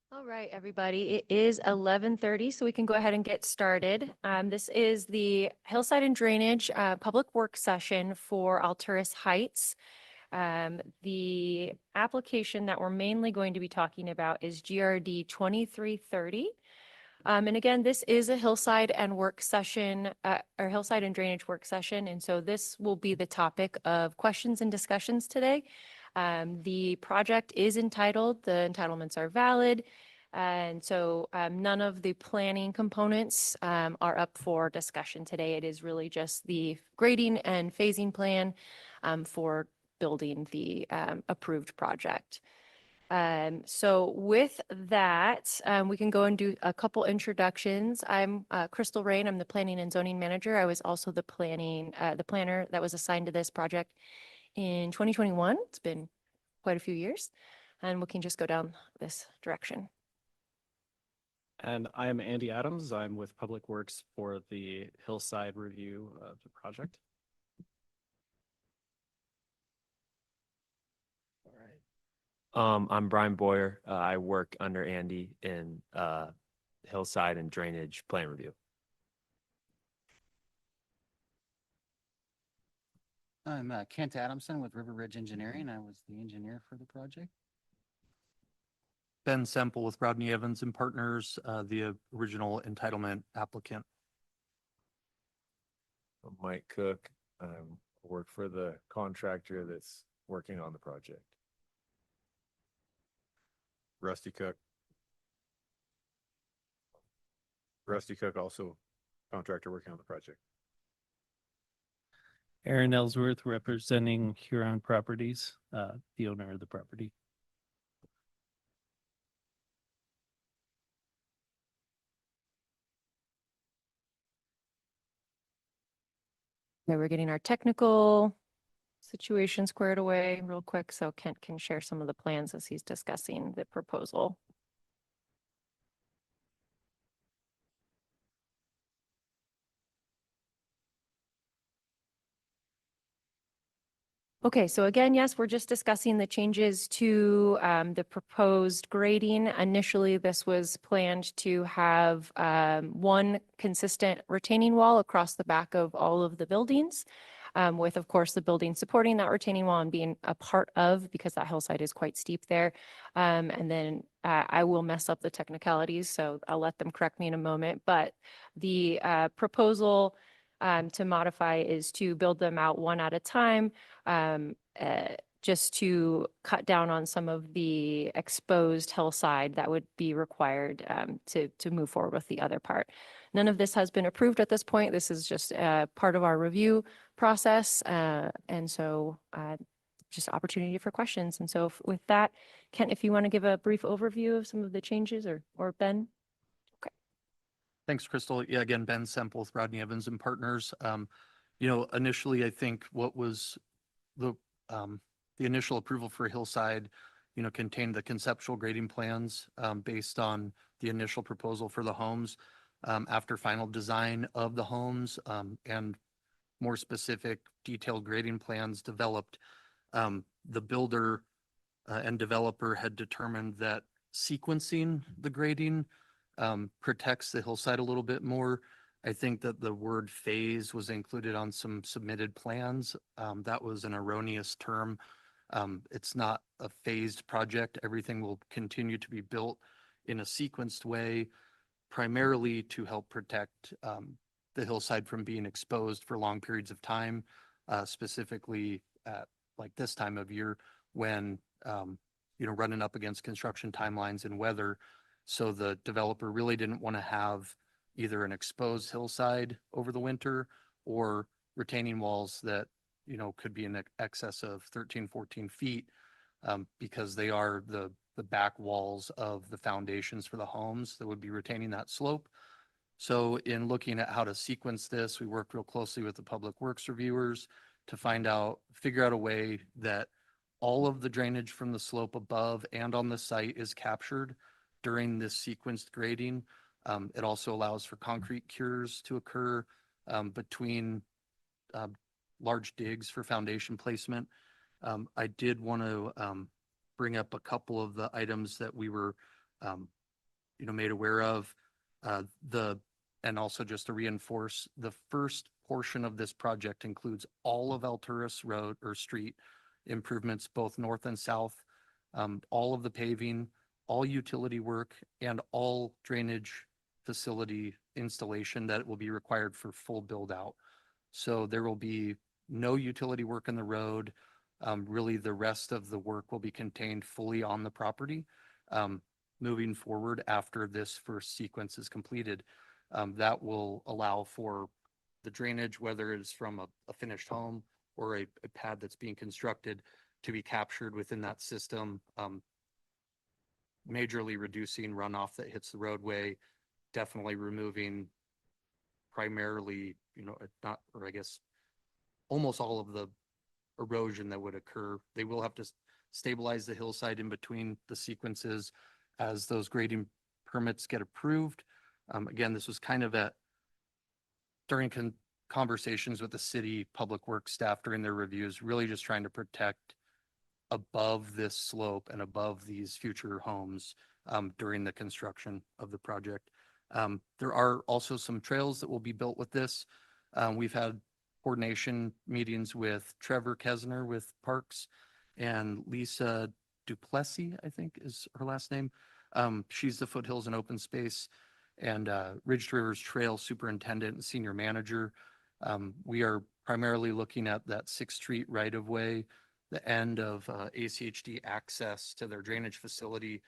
All right, everybody. It is 11:30, so we can go ahead and get started. This is the Hillside and Drainage Public Work Session for Alturas Heights. The application that we're mainly going to be talking about is GRD 2330. And again, this is a Hillside and work session, or Hillside and Drainage work session. And so this will be the topic of questions and discussions today. The project is entitled, the entitlements are valid. And so none of the planning components are up for discussion today. It is really just the grading and phasing plan for building the approved project. So with that, we can go and do a couple introductions. I'm Crystal Rain. I'm the planning and zoning manager. I was also the planner that was assigned to this project in 2021. It's been quite a few years, and we can just go down this direction. And I am Andy Adams. I'm with Public Works for the Hillside review of the project. All right. I'm Brian Boyer. I work under Andy in Hillside and Drainage Plan Review. I'm Kent Adamson with River Ridge Engineering. I was the engineer for the project. Ben Semple with Rodney Evans and Partners, the original entitlement applicant. I'm Mike Cook. I work for the contractor that's working on the project. Rusty Cook. Rusty Cook, also contractor working on the project. Aaron Ellsworth representing Huron Properties, the owner of the property. Okay, we're getting our technical situation squared away real quick so Kent can share some of the plans as he's discussing the proposal. Okay, so again, yes, we're just discussing the changes to the proposed grading. Initially, this was planned to have one consistent retaining wall across the back of all of the buildings, with, of course, the building supporting that retaining wall and being a part of, because that hillside is quite steep there. And then I will mess up the technicalities, so I'll let them correct me in a moment. But the proposal to modify is to build them out one at a time, just to cut down on some of the exposed hillside that would be required to move forward with the other part. None of this has been approved at this point. This is just part of our review process. And so just opportunity for questions. And so with that, Kent, if you want to give a brief overview of some of the changes, or Ben? Thanks, Crystal. Yeah, again, Ben Semple with Rodney Evans and Partners. Initially, I think what was the initial approval for Hillside, contained the conceptual grading plans based on the initial proposal for the homes. After final design of the homes and more specific detailed grading plans developed, the builder and developer had determined that sequencing the grading protects the hillside a little bit more. I think that the word phase was included on some submitted plans. That was an erroneous term. It's not a phased project. Everything will continue to be built in a sequenced way, primarily to help protect the hillside from being exposed for long periods of time, specifically at like this time of year when, running up against construction timelines and weather. So the developer really didn't want to have either an exposed hillside over the winter or retaining walls that, could be in excess of 13, 14 feet because they are the back walls of the foundations for the homes that would be retaining that slope. So in looking at how to sequence this, we worked real closely with the public works reviewers to figure out a way that all of the drainage from the slope above and on the site is captured during this sequenced grading. It also allows for concrete cures to occur between large digs for foundation placement. I did want to bring up a couple of the items that we were made aware of. And also just to reinforce, the first portion of this project includes all of Alturas Road or Street improvements, both north and south, all of the paving, all utility work, and all drainage facility installation that will be required for full build out. So there will be no utility work in the road. Really, the rest of the work will be contained fully on the property. Moving forward after this first sequence is completed, that will allow for the drainage, whether it's from a finished home or a pad that's being constructed, to be captured within that system, majorly reducing runoff that hits the roadway, definitely removing primarily, not, or I guess almost all of the erosion that would occur. They will have to stabilize the hillside in between the sequences as those grading permits get approved. Again, this was kind of during conversations with the city public works staff during their reviews, really just trying to protect above this slope and above these future homes during the construction of the project. There are also some trails that will be built with this. We've had coordination meetings with Trevor Kesner with Parks and Lisa Duplessis, I think is her last name. She's the Foothills and Open Space and Ridge to Rivers Trail Superintendent and Senior Manager. We are primarily looking at that 6th Street right-of-way. The end of ACHD access to their drainage facility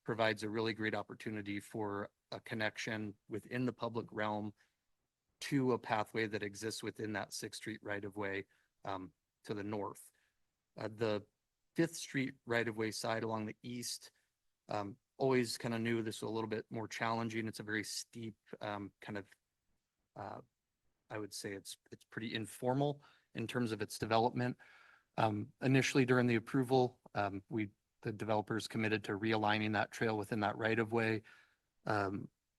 provides a really great opportunity for a connection within the public realm to a pathway that exists within that 6th Street right-of-way to the north. The 5th Street right-of-way side along the east, always kind of knew this was a little bit more challenging. It's a very steep kind of, I would say it's pretty informal in terms of its development. Initially during the approval, the developers committed to realigning that trail within that right-of-way.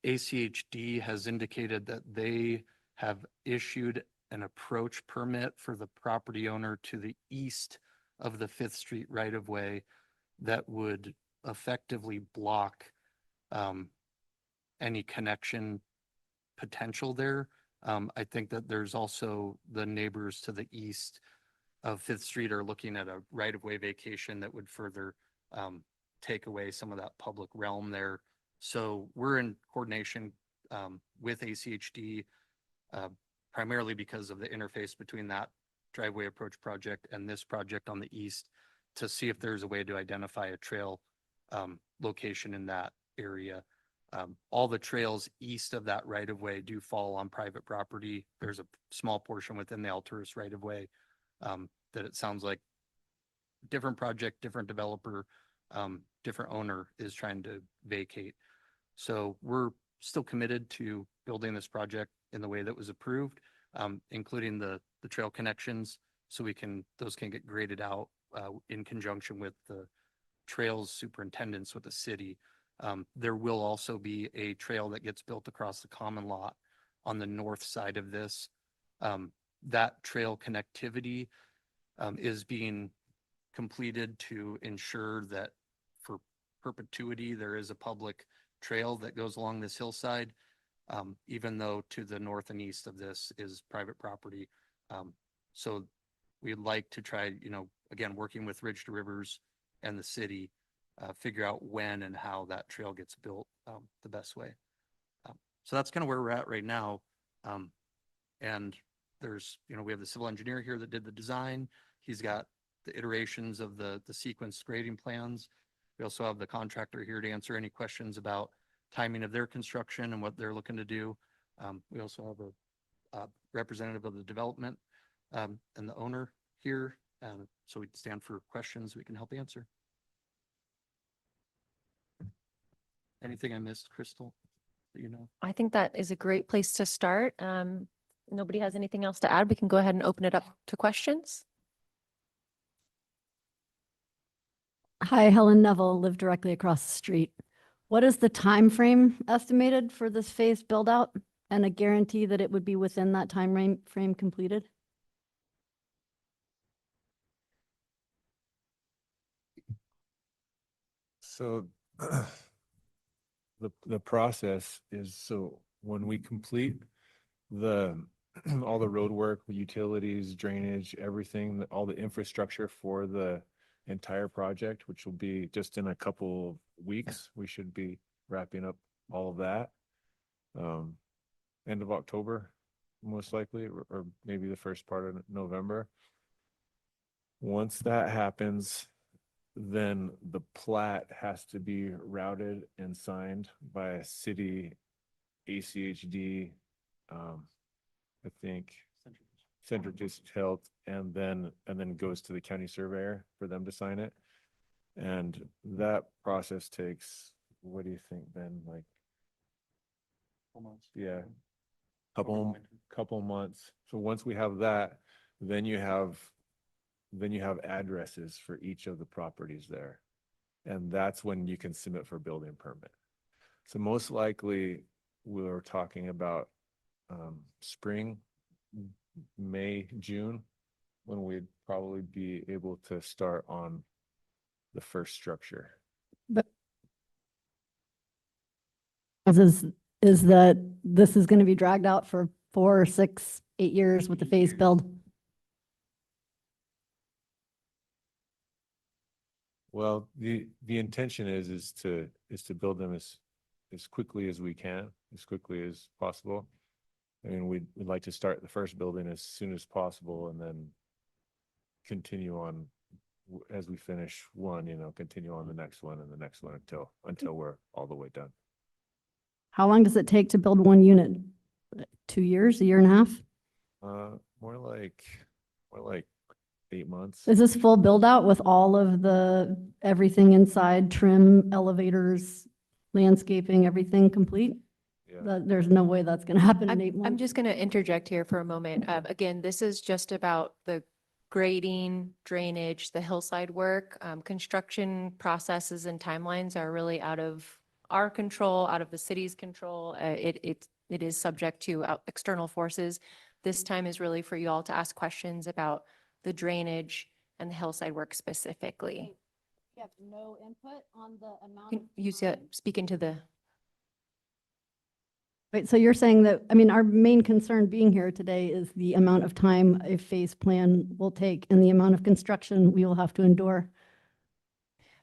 ACHD has indicated that they have issued an approach permit for the property owner to the east of the 5th Street right-of-way that would effectively block any connection potential there. I think that there's also the neighbors to the east of 5th Street are looking at a right-of-way vacation that would further take away some of that public realm there. So we're in coordination with ACHD, primarily because of the interface between that driveway approach project and this project on the east, to see if there's a way to identify a trail location in that area. All the trails east of that right-of-way do fall on private property. There's a small portion within the Alturas right-of-way that it sounds like different project, different developer, different owner is trying to vacate. So we're still committed to building this project in the way that was approved, including the trail connections, so those can get graded out in conjunction with the trails superintendents with the city. There will also be a trail that gets built across the common lot on the north side of this. That trail connectivity is being completed to ensure that for perpetuity, there is a public trail that goes along this hillside, even though to the north and east of this is private property. So we'd like to try, again, working with Ridge to Rivers and the city, figure out when and how that trail gets built the best way. So that's kind of where we're at right now. And there's, we have the civil engineer here that did the design. He's got the iterations of the sequence grading plans. We also have the contractor here to answer any questions about timing of their construction and what they're looking to do. We also have a representative of the development and the owner here. So we stand for questions we can help answer. Anything I missed, Crystal, that you know? I think that is a great place to start. Nobody has anything else to add. We can go ahead and open it up to questions. Hi, Helen Neville, live directly across the street. What is the time frame estimated for this phase build out and a guarantee that it would be within that frame completed? So the process is, so when we complete the, all the road work, the utilities, drainage, everything, all the infrastructure for the entire project, which will be just in a couple weeks, we should be wrapping up all of that. End of October, most likely, or maybe the first part of November. Once that happens, then the plat has to be routed and signed by a city ACHD, I think Central District Health, and then goes to the county surveyor for them to sign it. And that process takes, what do you think, Ben? Like, yeah, couple months. So once we have that, then you have addresses for each of the properties there. And that's when you can submit for building permit. So most likely we're talking about spring, May, June, when we'd probably be able to start on the first structure. But is that this is going to be dragged out for 4, 6, 8 years with the phase build? Well, the intention is to build them as quickly as we can, as quickly as possible. I mean, we'd like to start the first building as soon as possible and then continue on as we finish one, continue on the next one and the next one until we're all the way done. How long does it take to build one unit? 2 years, a year and a half? More like 8 months. Is this full build out with all of everything inside, trim, elevators, landscaping, everything complete? Yeah. There's no way that's going to happen in 8 I'm months. just going to interject here for a moment. Again, this is just about the grading, drainage, the hillside work. Construction processes and timelines are really out of our control, out of the city's control. It is subject to external forces. This time is really for you all to ask questions about the drainage and the hillside work specifically. You have no input on the amount Can you speak into the, Wait, so you're saying that, I mean, our main concern being here today is the amount of time a phase plan will take and the amount of construction we will have to endure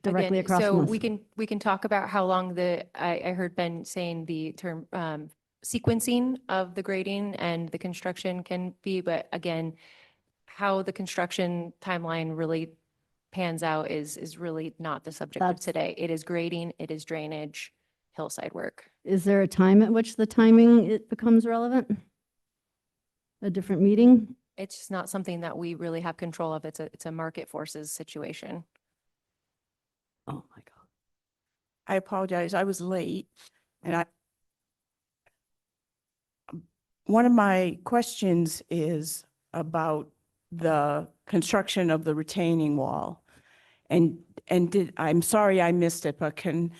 directly again, across so from us. we can talk about how long I heard Ben saying the term sequencing of the grading and the construction can be, but again, how the construction timeline really pans out is really not the subject of That's- today. It is grading, it is drainage, hillside work. Is there a time at which the timing it becomes relevant? A different meeting? It's just not something that we really have control of. It's a market forces situation. Oh my God. I apologize. I was late and one of my questions is about the construction of the retaining wall. And I'm sorry I missed it, but can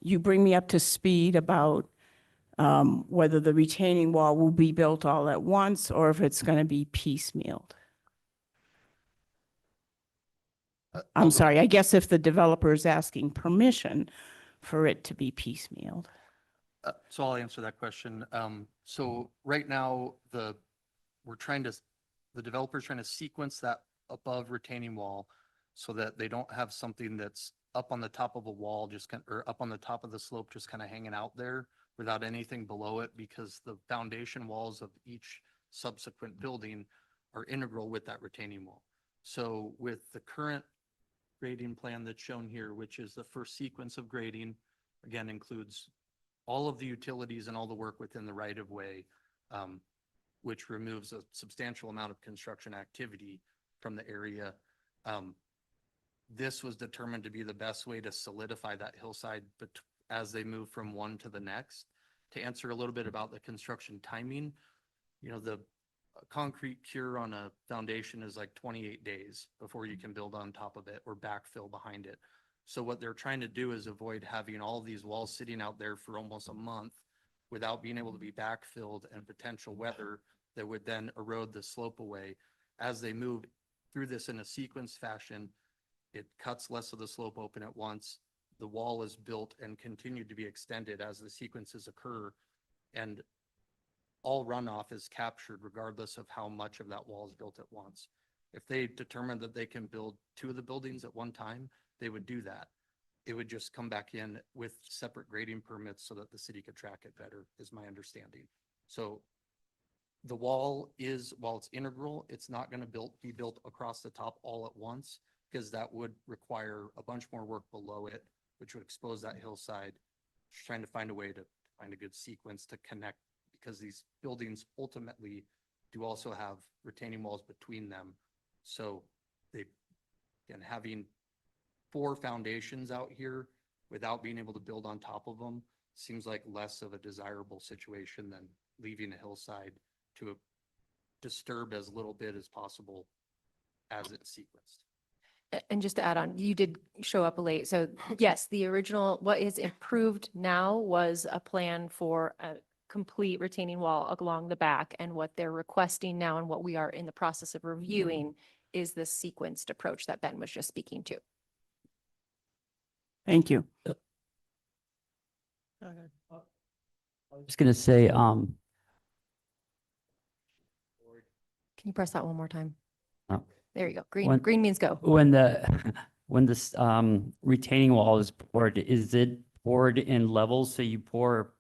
you bring me up to speed about whether the retaining wall will be built all at once or if it's going to be piecemealed? I'm sorry, I guess if the developer is asking permission for it to be piecemealed. So I'll answer that question. So right now, the developer's trying to sequence that above retaining wall so that they don't have something that's up on the top of a wall, or up on the top of the slope, just kind of hanging out there without anything below it, because the foundation walls of each subsequent building are integral with that retaining wall. So with the current grading plan that's shown here, which is the first sequence of grading, again, includes all of the utilities and all the work within the right of way, which removes a substantial amount of construction activity from the area. This was determined to be the best way to solidify that hillside as they move from one to the next. To answer a little bit about the construction timing, the concrete cure on a foundation is like 28 days before you can build on top of it or backfill behind it. So what they're trying to do is avoid having all of these walls sitting out there for almost a month without being able to be backfilled and potential weather that would then erode the slope away. As they move through this in a sequence fashion, it cuts less of the slope open at once. the wall is built and continued to be extended as the sequences occur. And all runoff is captured regardless of how much of that wall is built at once. If they determine that they can build 2 of the buildings at one time, they would do that. It would just come back in with separate grading permits so that the city could track it better, is my understanding. So the wall is, while it's integral, it's not going to be built across the top all at once, because that would require a bunch more work below it, which would expose that hillside. Just trying to find a way to find a good sequence to connect, because these buildings ultimately do also have retaining walls between them. So they, again, having 4 foundations out here without being able to build on top of them seems like less of a desirable situation than leaving a hillside to disturb as little bit as possible as it's sequenced. And just to add on, you did show up late. So yes, the original, what is improved now was a plan for a complete retaining wall along the back. And what they're requesting now and what we are in the process of reviewing is this sequenced approach that Ben was just speaking to. Thank you. I was just gonna say, Can you press that one more time? Oh. There you go. Green, One- green means go. when the, when this, retaining wall is poured, is it poured in levels? So you pour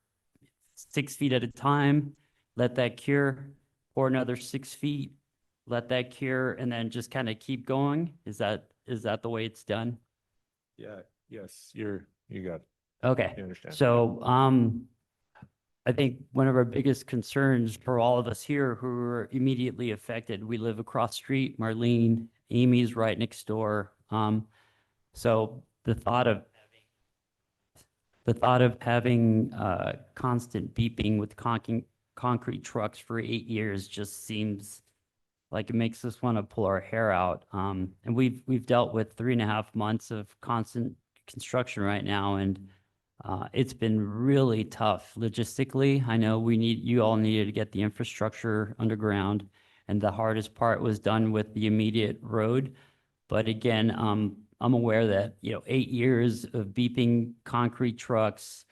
6 feet at a time, let that cure, pour another 6 feet, let that cure, and then just kind of keep going? Is that the way it's done? Yeah, yes, you got it. Okay. You understand. So, I think one of our biggest concerns for all of us here who are immediately affected, we live across the street, Marlene, Amy's right next door. So the thought of having constant beeping with concrete trucks for 8 years just seems like it makes us want to pull our hair out. And we've dealt with 3.5 months of constant construction right now, and it's been really tough logistically. I know you all needed to get the infrastructure underground, and the hardest part was done with the immediate road. But again, I'm aware that, 8 years of beeping concrete trucks,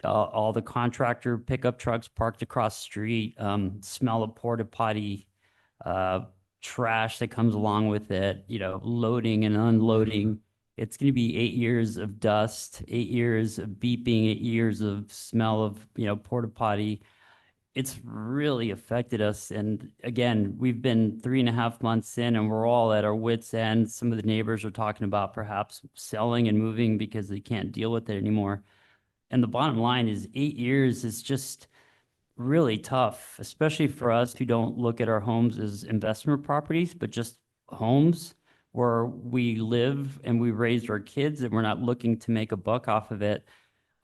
all the contractor pickup trucks parked across the street, smell of porta potty, trash that comes along with it, loading and unloading. It's going to be 8 years of dust, 8 years of beeping, 8 years of smell of, porta potty. It's really affected us. And again, we've been 3.5 months in and we're all at our wits' end. Some of the neighbors are talking about perhaps selling and moving because they can't deal with it anymore. And the bottom line is 8 years is just really tough, especially for us who don't look at our homes as investment properties, but just homes where we live and we raised our kids and we're not looking to make a buck off of it.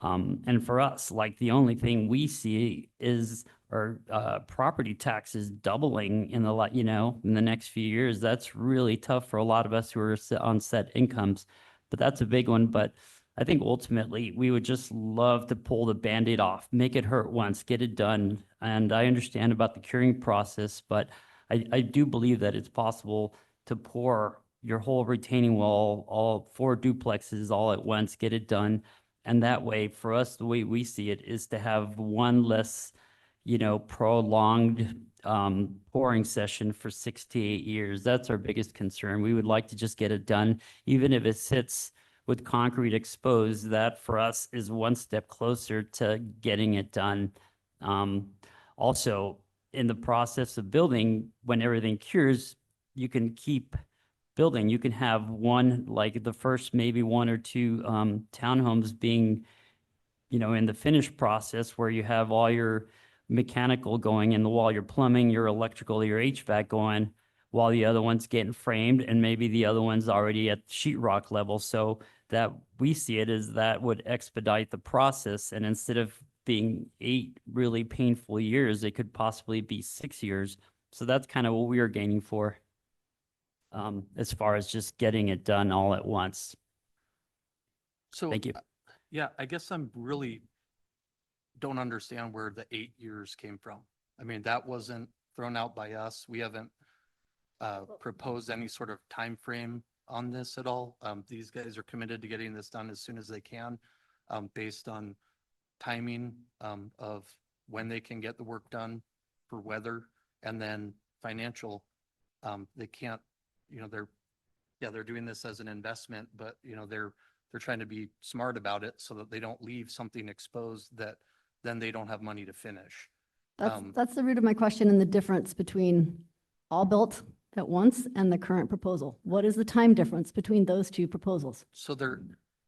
And for us, like the only thing we see is our property taxes doubling in the next few years. That's really tough for a lot of us who are on set incomes, but that's a big one. But I think ultimately we would just love to pull the Band-Aid off, make it hurt once, get it done. And I understand about the curing process, but I do believe that it's possible to pour your whole retaining wall, all 4 duplexes all at once, get it done. And that way, for us, the way we see it is to have one less, prolonged pouring session for 6 to 8 years. That's our biggest concern. We would like to just get it done, even if it sits with concrete exposed. That for us is one step closer to getting it done. Also, in the process of building, when everything cures, you can keep building. You can have one, like the first maybe 1 or 2 townhomes being, in the finished process where you have all your mechanical going in the wall, your plumbing, your electrical, your HVAC going, while the other one's getting framed, and maybe the other one's already at sheetrock level. So that we see it as that would expedite the process. And instead of being 8 really painful years, it could possibly be 6 years. So that's kind of what we are gaining for. As far as just getting it done all at once. So, Thank you. Yeah, I guess I'm really don't understand where the 8 years came from. I mean, that wasn't thrown out by us. We haven't proposed any sort of time frame on this at all. These guys are committed to getting this done as soon as they can, based on timing, of when they can get the work done for weather and then financial. They can't, they're doing this as an investment, but they're trying to be smart about it so that they don't leave something exposed that then they don't have money to finish. That's the root of my question and the difference between all built at once and the current proposal. What is the time difference between those two proposals? So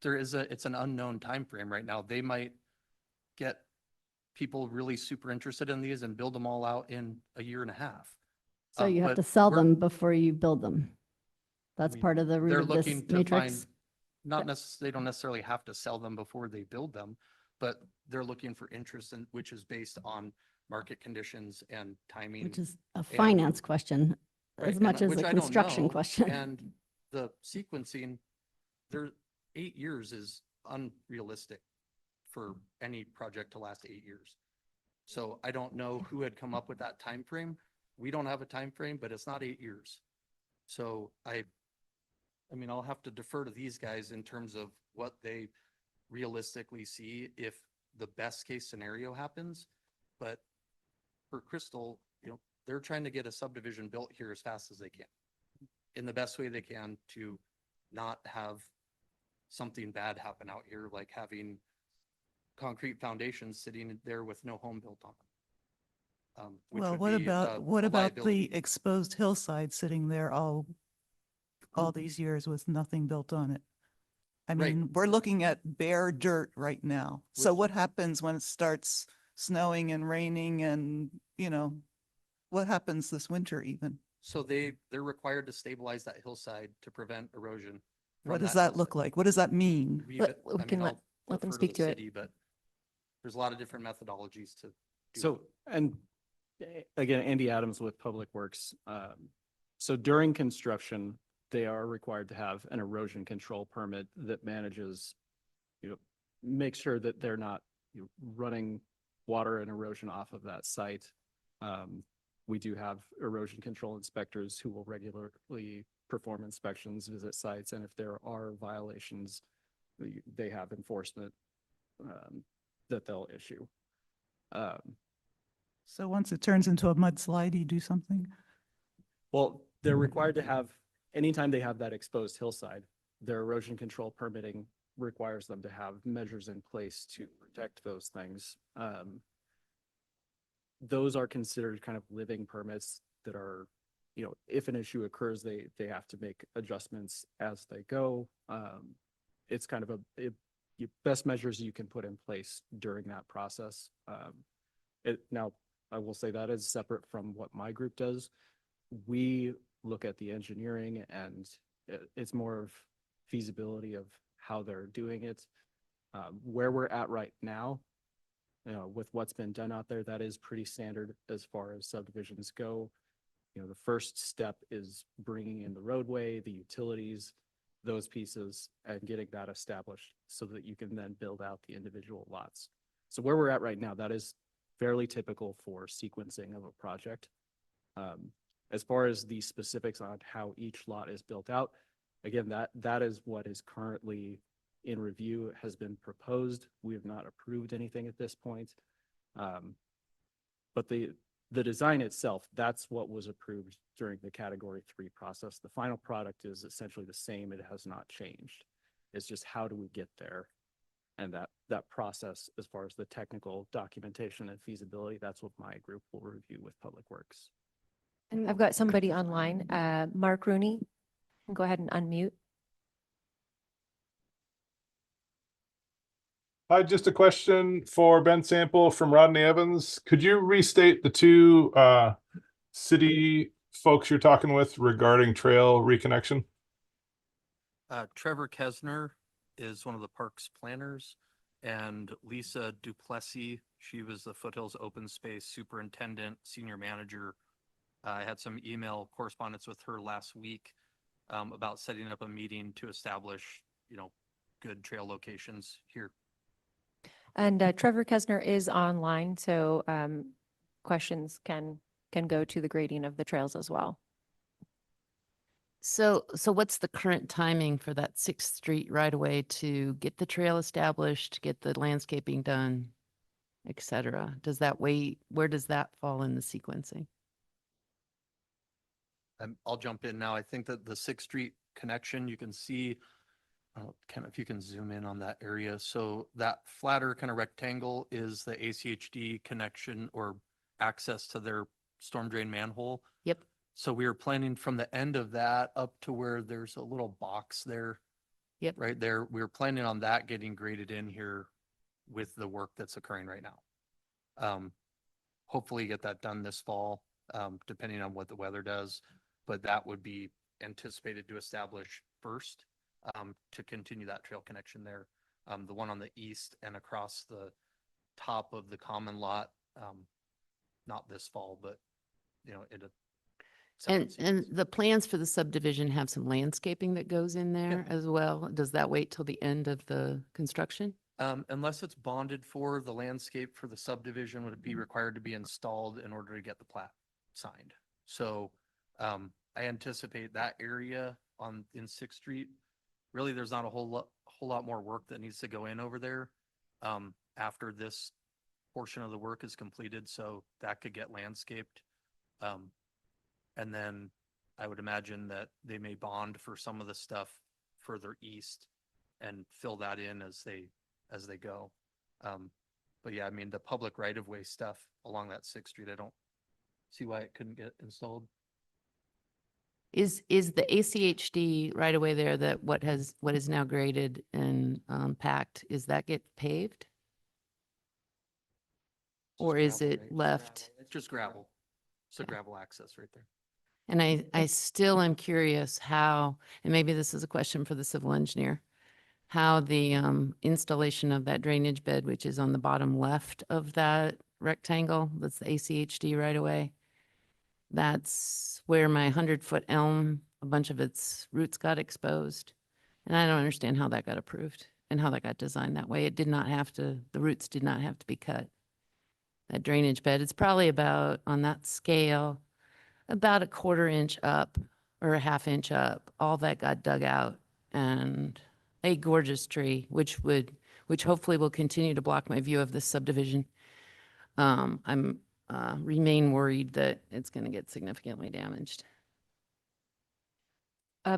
it's an unknown time frame right now. They might get people really super interested in these and build them all out in a year and a half. So you have But to sell we're- them before you build them. That's mean, part of the root They're of this looking to matrix. find, they don't necessarily have to sell them before they build them, but they're looking for interest in, which is based on market conditions and timing. Which is a finance question Right, as and much as which a I don't construction know, question. And the sequencing, 8 years is unrealistic for any project to last 8 years. So I don't know who had come up with that time frame. We don't have a time frame, but it's not 8 years. So I mean, I'll have to defer to these guys in terms of what they realistically see if the best case scenario happens. But for Crystal, they're trying to get a subdivision built here as fast as they can, in the best way they can, to not have something bad happen out here, like having concrete foundations sitting there with no home built on them. Which Well, would what be about, a what about liability. the exposed hillside sitting there all these years with nothing built on it? I Right. mean, we're looking at bare dirt right now. So Which- what happens when it starts snowing and raining and, what happens this winter even? So they're required to stabilize that hillside to prevent erosion. from What does that look hillside. like? What does that mean? We can I'll let them defer speak the to it. city, but there's a lot of different methodologies to do So, and again, Andy Adams with Public Works. So during construction, they are required to have an erosion control permit that manages, make sure that they're not running water and erosion off of that site. We do have erosion control inspectors who will regularly perform inspections, visit sites, and if there are violations, they have enforcement that they'll issue. So once it turns into a mudslide, you do something? Well, they're required to have, anytime they have that exposed hillside, their erosion control permitting requires them to have measures in place to protect those things. Those are considered kind of living permits that are, if an issue occurs, they have to make adjustments as they go. It's kind of best measures you can put in place during that process. Now, I will say that is separate from what my group does. We look at the engineering and it's more of feasibility of how they're doing it. Where we're at right now, with what's been done out there, that is pretty standard as far as subdivisions go. The first step is bringing in the roadway, the utilities, those pieces, and getting that established so that you can then build out the individual lots. So where we're at right now, that is fairly typical for sequencing of a project. As far as the specifics on how each lot is built out, again, that is what is currently in review, has been proposed. We have not approved anything at this point. But the design itself, that's what was approved during the Category 3 process. The final product is essentially the same. It has not changed. It's just how do we get there? And that process, as far as the technical documentation and feasibility, that's what my group will review with Public Works. And I've got somebody online, Mark Rooney. Go ahead and unmute. Hi, just a question for Ben Sample from Rodney Evans. Could you restate the two city folks you're talking with regarding trail reconnection? Trevor Kesner is one of the parks planners, and Lisa Duplessis, she was the Foothills Open Space Superintendent, Senior Manager. I had some email correspondence with her last week about setting up a meeting to establish, good trail locations here. And Trevor Kesner is online, so questions can go to the grading of the trails as well. So what's the current timing for that 6th Street right away to get the trail established, get the landscaping done, et cetera? Does that wait? Where does that fall in the sequencing? I'll jump in now. I think that the Sixth Street connection, you can see, kind of, if you can zoom in on that area. So that flatter kind of rectangle is the ACHD connection or access to their storm drain manhole. Yep. So we were planning from the end of that up to where there's a little box there. Yep. Right there. We were planning on that getting graded in here with the work that's occurring right now. Hopefully get that done this fall, depending on what the weather does. But that would be anticipated to establish first, to continue that trail connection there. The one on the east and across the top of the common lot, not this fall, but in a separate And sequence. the plans for the subdivision have some landscaping that goes in there as well. Does that wait till the end of the construction? Unless it's bonded for, the landscape for the subdivision would be required to be installed in order to get the plat signed. So I anticipate that area in Sixth Street, really, there's not a whole lot more work that needs to go in over there after this portion of the work is completed. So that could get landscaped. And then I would imagine that they may bond for some of the stuff further east and fill that in as they go. But yeah, I mean, the public right-of-way stuff along that Sixth Street, I don't see why it couldn't get installed. Is the ACHD right away there that what is now graded and packed, is that get paved? Or is Gravel, it right? left? It's just gravel. So Okay. gravel access right there. And I still am curious how, and maybe this is a question for the civil engineer, how the installation of that drainage bed, which is on the bottom left of that rectangle, that's the ACHD right away. That's where my 100-foot elm, a bunch of its roots got exposed. And I don't understand how that got approved and how that got designed that way. It did not have to, the roots did not have to be cut. That drainage bed, it's probably about, on that scale, about a 1/4 inch up or a 1/2 inch up. All that got dug out, and a gorgeous tree, which hopefully will continue to block my view of this subdivision. I'm remain worried that it's going to get significantly damaged.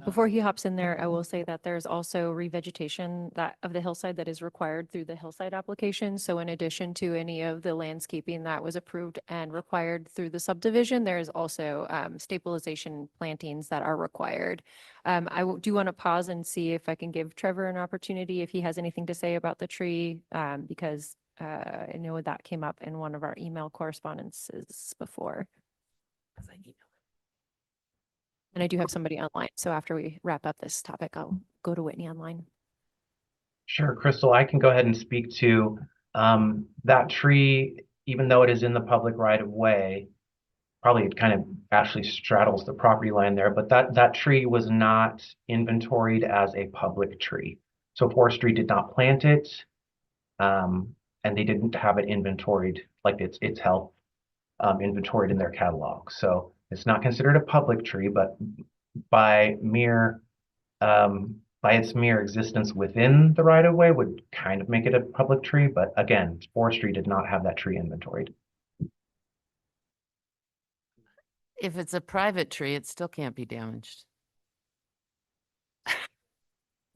Before he hops in there, I will say that there's also revegetation that of the hillside that is required through the hillside application. So in addition to any of the landscaping that was approved and required through the subdivision, there is also stabilization plantings that are required. Do want to pause and see if I can give Trevor an opportunity if he has anything to say about the tree, because I know that came up in one of our email correspondences before. And I do have somebody online. So after we wrap up this topic, I'll go to Whitney online. Sure, Crystal, I can go ahead and speak to that tree, even though it is in the public right of way, probably it kind of actually straddles the property line there, but that tree was not inventoried as a public tree. So forestry did not plant it, and they didn't have it inventoried like its health inventoried in their catalog. So it's not considered a public tree, but by its mere existence within the right of way would kind of make it a public tree. But again, forestry did not have that tree inventoried. If it's a private tree, it still can't be damaged.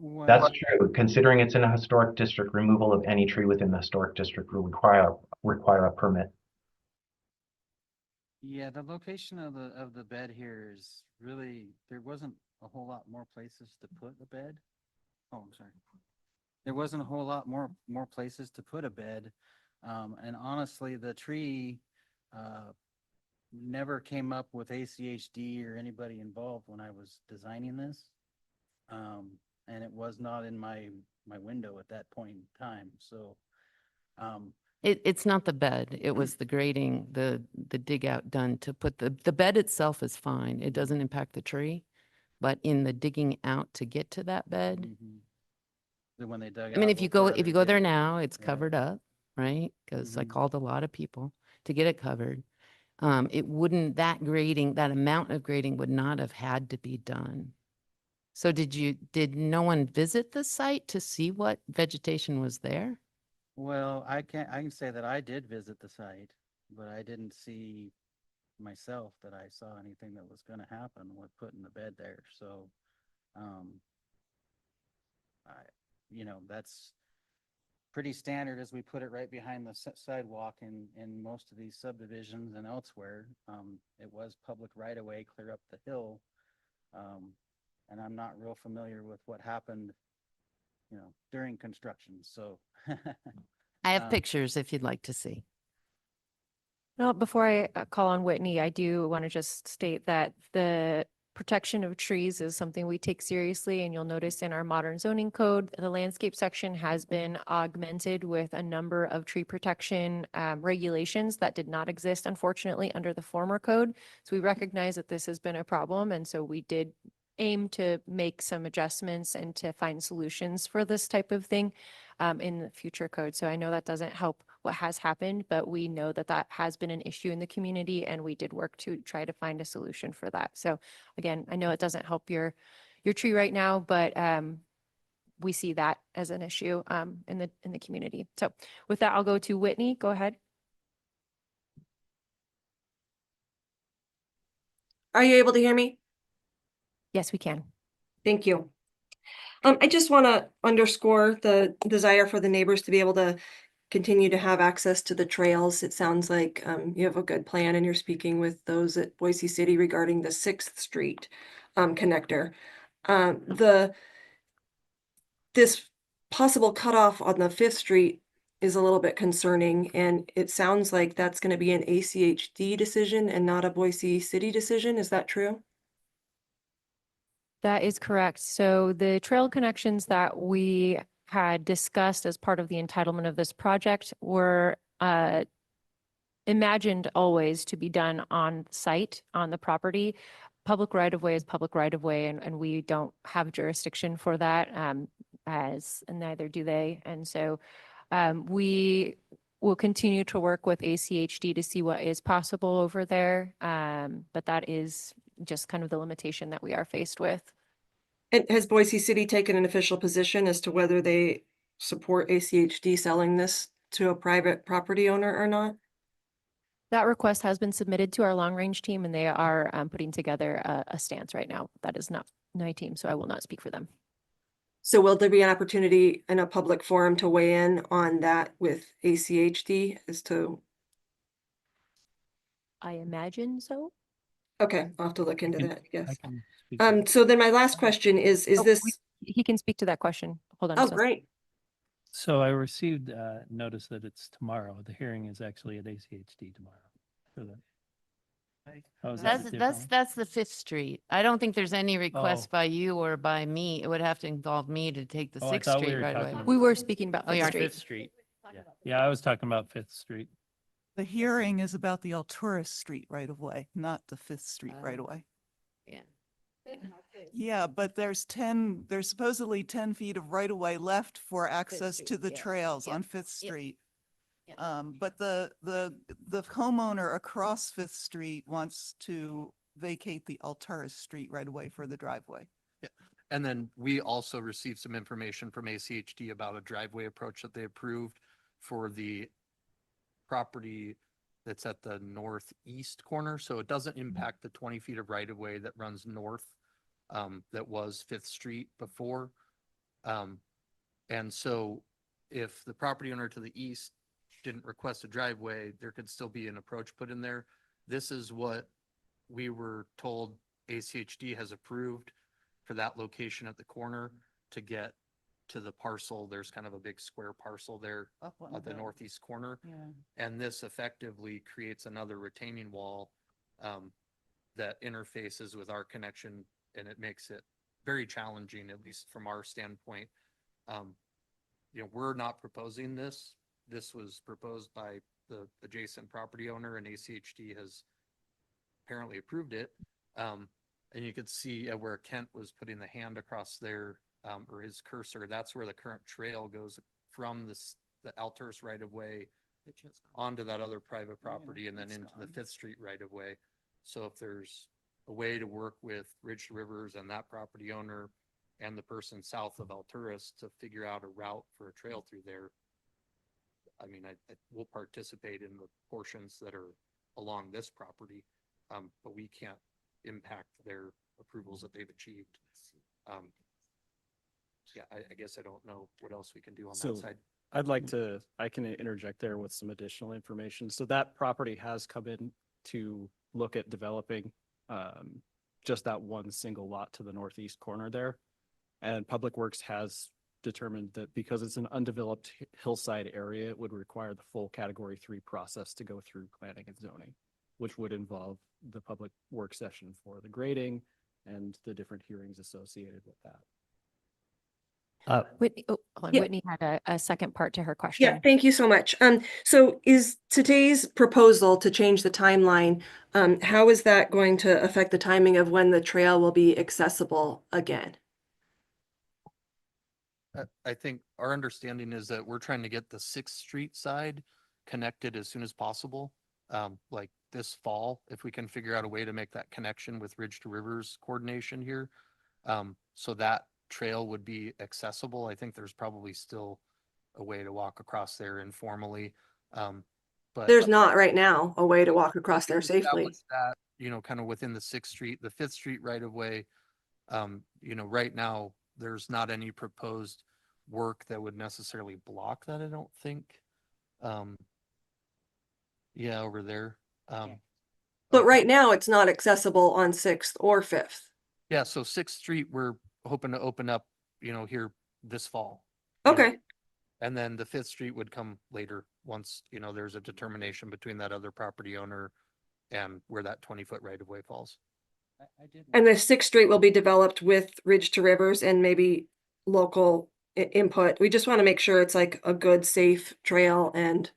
That's true. Considering it's in a historic district, removal of any tree within the historic district will require a permit. Yeah, the location of the bed here is really, there wasn't a whole lot more places to put a bed. Oh, I'm sorry. There wasn't a whole lot more places to put a bed. And honestly, the tree never came up with ACHD or anybody involved when I was designing this. And it was not in my window at that point in time. So It's not the bed. It was the grading, the dig out done to put the bed itself is fine. It doesn't impact the tree. But in the digging out to get to that bed, then when they dug I mean, out if you go wherever there did, now, it's yeah. covered up, right? Because I called a lot of people to get it covered. it wouldn't, that grading, that amount of grading would not have had to be done. So did no one visit the site to see what vegetation was there? Well, I can say that I did visit the site, but I didn't see myself that I saw anything that was gonna happen with putting the bed there, so, I, that's pretty standard as we put it right behind the sidewalk in most of these subdivisions and elsewhere. It was public right of way clear up the hill. And I'm not real familiar with what happened, during construction, so. I have Um, pictures if you'd like to see. Well, before I call on Whitney, I do want to just state that the protection of trees is something we take seriously, and you'll notice in our modern zoning code, the landscape section has been augmented with a number of tree protection regulations that did not exist, unfortunately, under the former code. So we recognize that this has been a problem, and so we did aim to make some adjustments and to find solutions for this type of thing in the future code. So I know that doesn't help what has happened, but we know that that has been an issue in the community, and we did work to try to find a solution for that. So again, I know it doesn't help your tree right now, but we see that as an issue in the community. So with that, I'll go to Whitney. Go ahead. Are you able to hear me? Yes, we can. Thank you. I just want to underscore the desire for the neighbors to be able to continue to have access to the trails. It sounds like you have a good plan and you're speaking with those at Boise City regarding the 6th Street connector. This possible cutoff on the 5th Street is a little bit concerning, and it sounds like that's going to be an ACHD decision and not a Boise City decision. Is that true? That is correct. So the trail connections that we had discussed as part of the entitlement of this project were imagined always to be done on site, on the property. Public right of way is public right of way, and we don't have jurisdiction for that, and neither do they. And so we will continue to work with ACHD to see what is possible over there. But that is just kind of the limitation that we are faced with. And has Boise City taken an official position as to whether they support ACHD selling this to a private property owner or not? That request has been submitted to our long-range team, and they are putting together a stance right now. That is not my team, so I will not speak for them. So will there be an opportunity in a public forum to weigh in on that with ACHD as to? I imagine so. Okay, I'll have to look into that, I guess. can speak to that. So then my last question is Oh, this? He can speak to that question. Hold on. Oh, just a- great. So I received notice that it's tomorrow. The hearing is actually at ACHD tomorrow. For that. Oh, is that That's the 5th Street. I don't think there's any request Oh. by you or by me. It would have to involve me to take the Oh, I 6th thought we Street were right talking away. about- We were speaking about Oh, you Fifth are. Street. 5th Street. Yeah, I was talking about 5th Street. The hearing is about the Alturas Street right of way, not the 5th Street right Oh. of way. Yeah. Yeah, but there's supposedly 10 feet of right of way left for access to the trails on 5th Street. But the homeowner across 5th Street wants to vacate the Alturas Street right away for the driveway. And then we also received some information from ACHD about a driveway approach that they approved for the property that's at the northeast corner. So it doesn't impact the 20 feet of right of way that runs north that was 5th Street before. And so if the property owner to the east didn't request a driveway, there could still be an approach put in there. This is what we were told ACHD has approved for that location at the corner to get to the parcel. There's kind of a big square parcel there Up on at the northeast corner. Yeah. And this effectively creates another retaining wall that interfaces with our connection, and it makes it very challenging, at least from our standpoint. We're not proposing this. This was proposed by the adjacent property owner, and ACHD has apparently approved it. And you could see where Kent was putting the hand across there, or his cursor, that's where the current trail goes from the Alturas right of way onto that other private property and then into the Fifth Street right of way. So if there's a way to work with Ridge to Rivers and that property owner and the person south of Alturas to figure out a route for a trail through there, I mean, I will participate in the portions that are along this property, but we can't impact their approvals that they've achieved. Yeah, I guess I don't know what else we can do on So that side. I can interject there with some additional information. So that property has come in to look at developing just that one single lot to the northeast corner there. And Public Works has determined that because it's an undeveloped hillside area, it would require the full Category 3 process to go through planning and zoning, which would involve the public work session for the grading and the different hearings associated with that. Whitney, hold on. Yeah. Whitney had a second part to her Yeah, question. thank you so much. So is today's proposal to change the timeline, how is that going to affect the timing of when the trail will be accessible again? I think our understanding is that we're trying to get the Sixth Street side connected as soon as possible. Like this fall, if we can figure out a way to make that connection with Ridge to Rivers coordination here. So that trail would be accessible. I think there's probably still a way to walk across there informally. But There's not right now a way to walk across there safely. establish that, you know, kind of within the Sixth Street, the Fifth Street right of way. You know, right now, there's not any proposed work that would necessarily block that, I don't think. Yeah, over there. But right now, it's not accessible on Sixth or Fifth. Yeah, so Sixth Street, we're hoping to open up, you know, here this fall. you know, Okay, And then the Fifth Street would come later, once, you know, there's a determination between that other property owner and where that 20-foot right of way falls. and the Sixth Street will be developed with Ridge to Rivers and maybe local input. We just want to make sure it's like a good, safe trail and,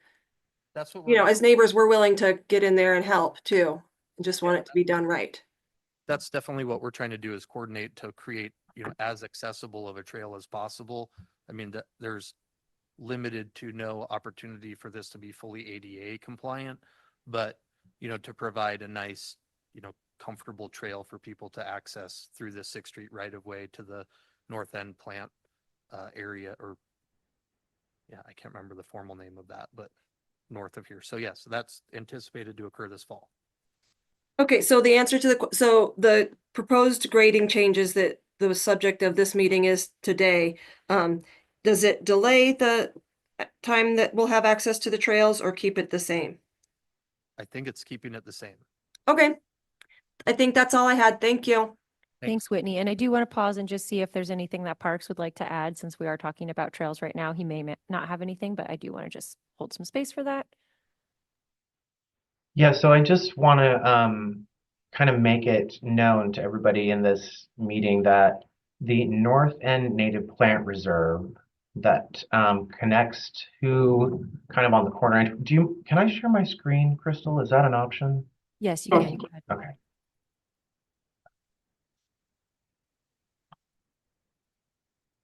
That's what you know, we're, as neighbors, we're willing to get in there and help too. Just want it to be done right. that's definitely what we're trying to do, is coordinate to create, you know, as accessible of a trail as possible. I mean, there's limited to no opportunity for this to be fully ADA compliant, but, you know, to provide a nice, you know, comfortable trail for people to access through the Sixth Street right of way to the north end plant area, or yeah, I can't remember the formal name of that, but north of here. So yes, that's anticipated to occur this fall. Okay, so the answer to so the proposed grading changes that the subject of this meeting is today, does it delay the time that we'll have access to the trails or keep it the same? I think it's keeping it the same. Okay, I think that's all I had. Thank you. Thanks, Whitney. And I do want to pause and just see if there's anything that Parks would like to add, since we are talking about trails right now. He may not have anything, but I do want to just hold some space for that. Yeah, so I just want to kind of make it known to everybody in this meeting that the North End Native Plant Reserve that connects to kind of on the corner. Can I share my screen, Crystal? Is that an option? Yes, you Oh, can. Go ahead. Okay.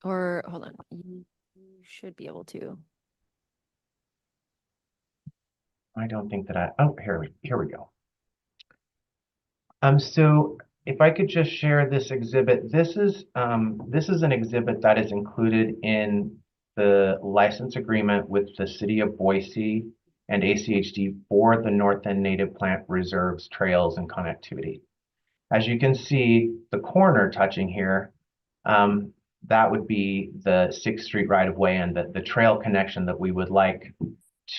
Or hold on, you should be able to. I don't think that oh, here we go. So if I could just share this exhibit, this is an exhibit that is included in the license agreement with the City of Boise and ACHD for the North End Native Plant Reserves, Trails, and Connectivity. As you can see, the corner touching here, that would be the Sixth Street right of way and the trail connection that we would like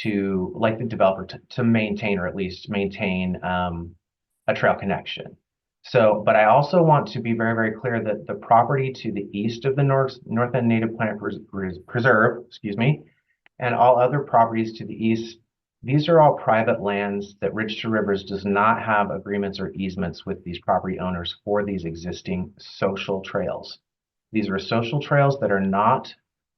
the developer to maintain, or at least maintain a trail connection. So, but I also want to be very, very clear that the property to the east of the North End Native Plant Preserve, excuse me, and all other properties to the east, these are all private lands that Ridge to Rivers does not have agreements or easements with these property owners for these existing social trails. These are social trails that are not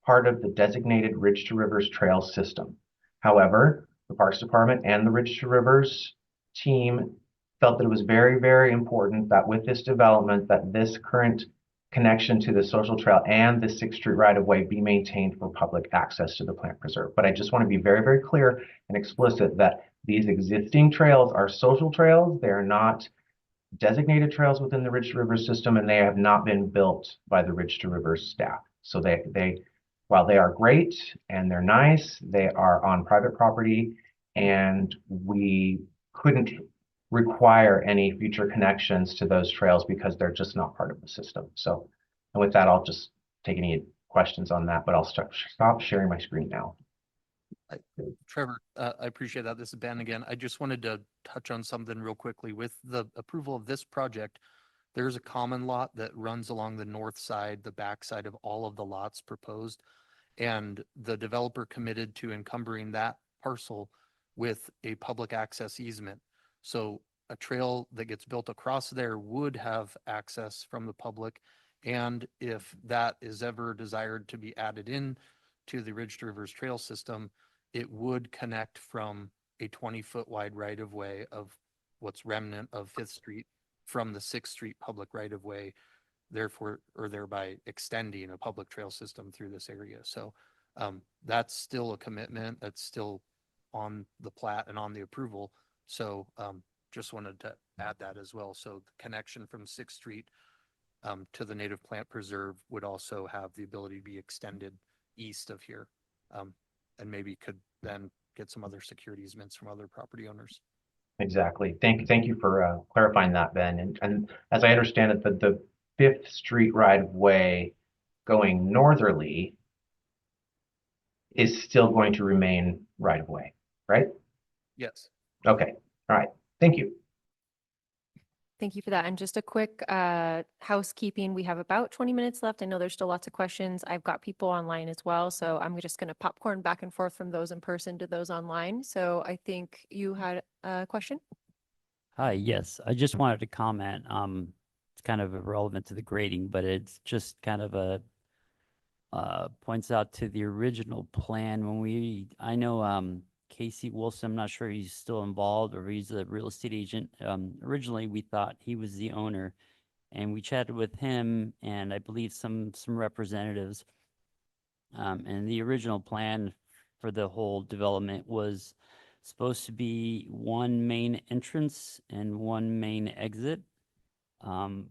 part of the designated Ridge to Rivers trail system. However, the Parks Department and the Ridge to Rivers team felt that it was very, very important that with this development, that this current connection to the social trail and the 6th Street right-of-way be maintained for public access to the plant preserve. But I just want to be very, very clear and explicit that these existing trails are social trails. They are not designated trails within the Ridge to Rivers system, and they have not been built by the Ridge to Rivers staff. So while they are great and they're nice, they are on private property, and we couldn't require any future connections to those trails because they're just not part of the system. So, and with that, I'll just take any questions on that, but I'll stop sharing my screen now. Trevor, I appreciate that. This is Ben again. I just wanted to touch on something real quickly. With the approval of this project, there's a common lot that runs along the north side, the back side of all of the lots proposed. And the developer committed to encumbering that parcel with a public access easement. So a trail that gets built across there would have access from the public. And if that is ever desired to be added in to the Ridge to Rivers trail system, it would connect from a 20-foot wide right of way of what's remnant of 5th Street from the 6th Street public right of way, therefore, or thereby extending a public trail system through this area. So that's still a commitment that's still on the plat and on the approval. So just wanted to add that as well. So the connection from 6th Street to the native plant preserve would also have the ability to be extended east of here. And maybe could then get some other security easements from other property owners. Exactly. Thank you for clarifying that, Ben. And as I understand it, the 5th Street right of way going northerly is still going to remain right of way, right? Yes. Okay. All right. Thank you. Thank you for that. And just a quick housekeeping. We have about 20 minutes left. I know there's still lots of questions. I've got people online as well. So I'm just going to popcorn back and forth from those in person to those online. So I think you had a question. Hi, yes, I just wanted to comment. It's kind of irrelevant to the grading, but it's just kind of points out to the original plan when I know Casey Wilson, I'm not sure he's still involved or he's a real estate agent. Originally we thought he was the owner, and we chatted with him and I believe some representatives. And the original plan for the whole development was supposed to be one main entrance and one main exit,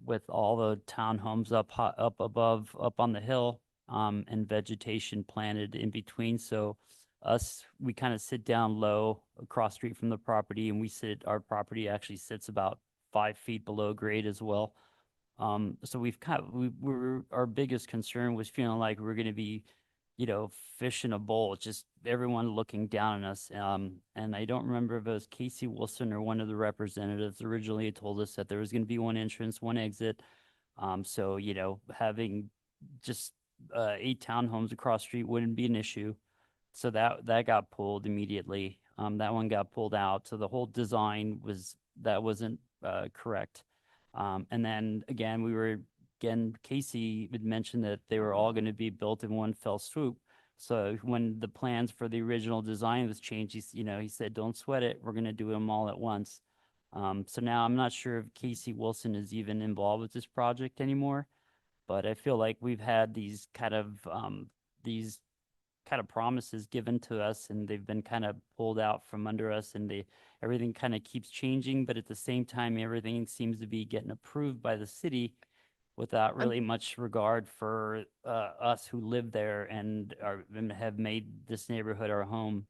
with all the townhomes up above, up on the hill, and vegetation planted in between. So we kind of sit down low across street from the property, and our property actually sits about 5 feet below grade as well. So our biggest concern was feeling like we're going to be, fish in a bowl, just everyone looking down on us. And I don't remember if it was Casey Wilson or one of the representatives originally had told us that there was going to be one entrance, one exit. So, having just 8 townhomes across the street wouldn't be an issue. So that got pulled immediately. That one got pulled out. So the whole design wasn't correct. And then again, Casey had mentioned that they were all going to be built in one fell swoop. So when the plans for the original design was changed, he said, don't sweat it. We're going to do them all at once. So now I'm not sure if Casey Wilson is even involved with this project anymore, but I feel like we've had these kind of promises given to us, and they've been kind of pulled out from under us, and everything kind of keeps changing, but at the same time, everything seems to be getting approved by the city without really much regard for us who live there and have made this neighborhood our home.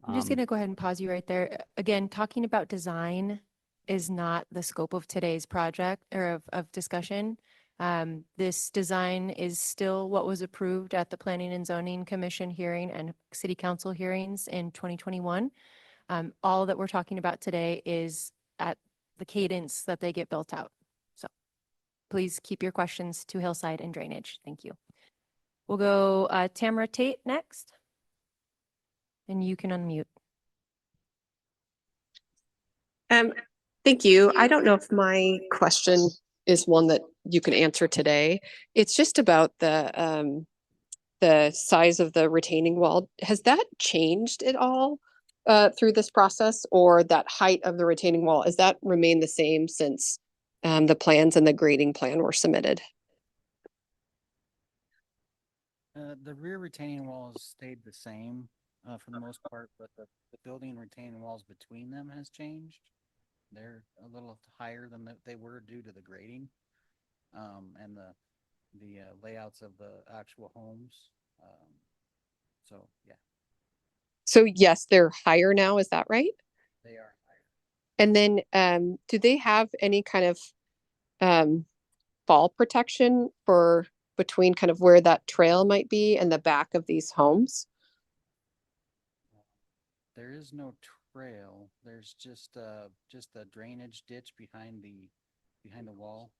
I'm just going to go ahead and pause you right there. Again, talking about design is not the scope of today's project or of discussion. This design is still what was approved at the Planning and Zoning Commission hearing and City Council hearings in 2021. All that we're talking about today is at the cadence that they get built out. So please keep your questions to Hillside and drainage. Thank you. We'll go Tamara Tate next. And you can unmute. Thank you. I don't know if my question is one that you can answer today. It's just about the size of the retaining wall. Has that changed at all through this process, or that height of the retaining wall? Has that remained the same since the plans and the grading plan were submitted? The rear retaining walls stayed the same, for the most part, but the building retaining walls between them has changed. They're a little higher than they were due to the grading, and the layouts of the actual homes. So, yeah, So yes, they're higher now, is that right? they are higher. And then, do they have any kind of, fall protection for between kind of where that trail might be and the back of these homes? There is no trail. There's just a drainage ditch behind the wall.